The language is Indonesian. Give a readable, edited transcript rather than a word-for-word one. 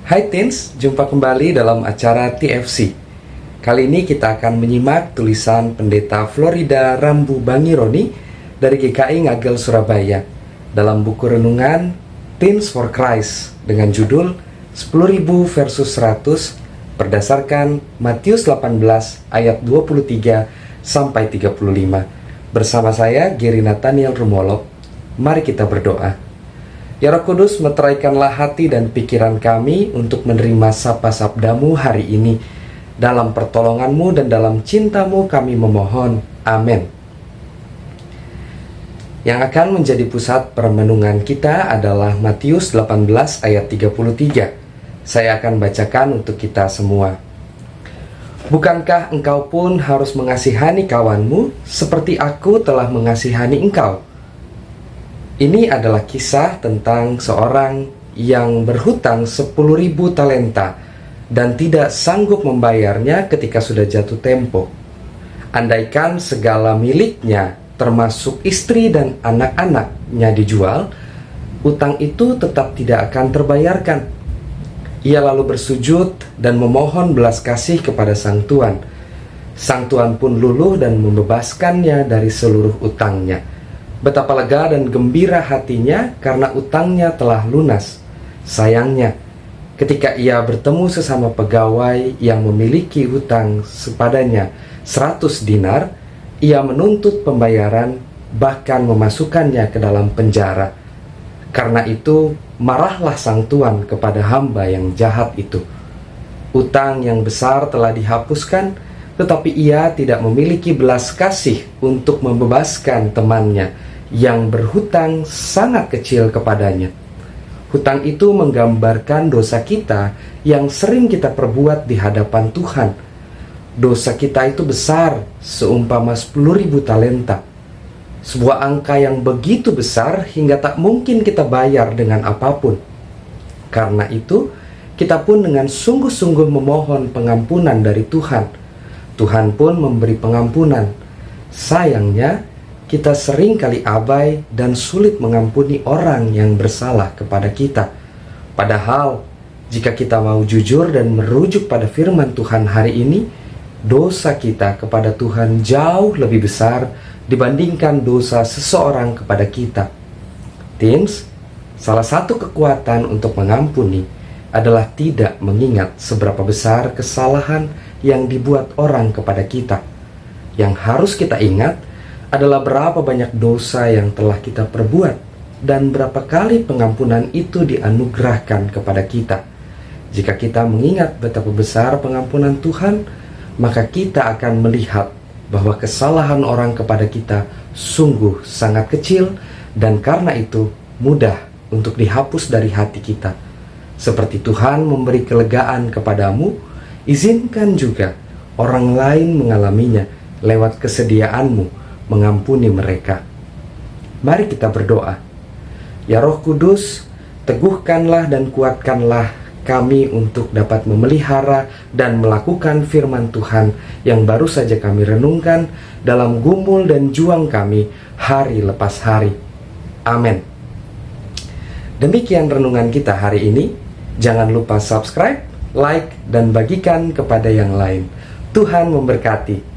Hai Teens, jumpa kembali dalam acara TFC. Kali ini kita akan menyimak tulisan Pendeta Florida Rambu Bangironi dari GKI Ngagel Surabaya dalam buku renungan Teens for Christ dengan judul 10.000 versus 100 berdasarkan Matius 18 ayat 23 sampai 35. Bersama saya Gary Nathaniel Rumolog. Mari kita berdoa. Ya Roh Kudus, meteraikanlah hati dan pikiran kami untuk menerima sapa-sabdamu hari ini. Dalam pertolonganmu dan dalam cintamu kami memohon. Amin. Yang akan menjadi pusat permenungan kita adalah Matius 18 ayat 33. Saya akan bacakan untuk kita semua. Bukankah engkau pun harus mengasihani kawanmu seperti aku telah mengasihani engkau? Ini adalah kisah tentang seorang yang berhutang 10.000 talenta dan tidak sanggup membayarnya ketika sudah jatuh tempo. Andaikan segala miliknya, termasuk istri dan anak-anaknya dijual, utang itu tetap tidak akan terbayarkan. Ia lalu bersujud dan memohon belas kasih kepada Sang Tuan. Sang Tuan pun luluh dan membebaskannya dari seluruh utangnya. Betapa lega dan gembira hatinya karena utangnya telah lunas. Sayangnya, ketika ia bertemu sesama pegawai yang memiliki hutang sepadanya 100 dinar, ia menuntut pembayaran, bahkan memasukkannya ke dalam penjara. Karena itu, marahlah sang tuan kepada hamba yang jahat itu. Utang yang besar telah dihapuskan, tetapi ia tidak memiliki belas kasih untuk membebaskan temannya yang berhutang sangat kecil kepadanya. Hutang itu menggambarkan dosa kita yang sering kita perbuat di hadapan Tuhan. Dosa kita itu besar, seumpama 10.000 talenta. Sebuah angka yang begitu besar hingga tak mungkin kita bayar dengan apapun. Karena itu, kita pun dengan sungguh-sungguh memohon pengampunan dari Tuhan. Tuhan pun memberi pengampunan. Sayangnya, kita sering kali abai dan sulit mengampuni orang yang bersalah kepada kita. Padahal, jika kita mau jujur dan merujuk pada firman Tuhan hari ini, dosa kita kepada Tuhan jauh lebih besar dibandingkan dosa seseorang kepada kita. Teens, salah satu kekuatan untuk mengampuni adalah tidak mengingat seberapa besar kesalahan yang dibuat orang kepada kita. Yang harus kita ingat adalah berapa banyak dosa yang telah kita perbuat dan berapa kali pengampunan itu dianugerahkan kepada kita. Jika kita mengingat betapa besar pengampunan Tuhan, maka kita akan melihat bahwa kesalahan orang kepada kita sungguh sangat kecil dan karena itu mudah untuk dihapus dari hati kita. Seperti Tuhan memberi kelegaan kepadamu, izinkan juga orang lain mengalaminya lewat kesediaanmu mengampuni mereka. Mari kita berdoa. Ya Roh Kudus, teguhkanlah dan kuatkanlah kami untuk dapat memelihara dan melakukan firman Tuhan yang baru saja kami renungkan dalam gumul dan juang kami hari lepas hari. Amin. Demikian renungan kita hari ini. Jangan lupa subscribe, like, dan bagikan kepada yang lain. Tuhan memberkati.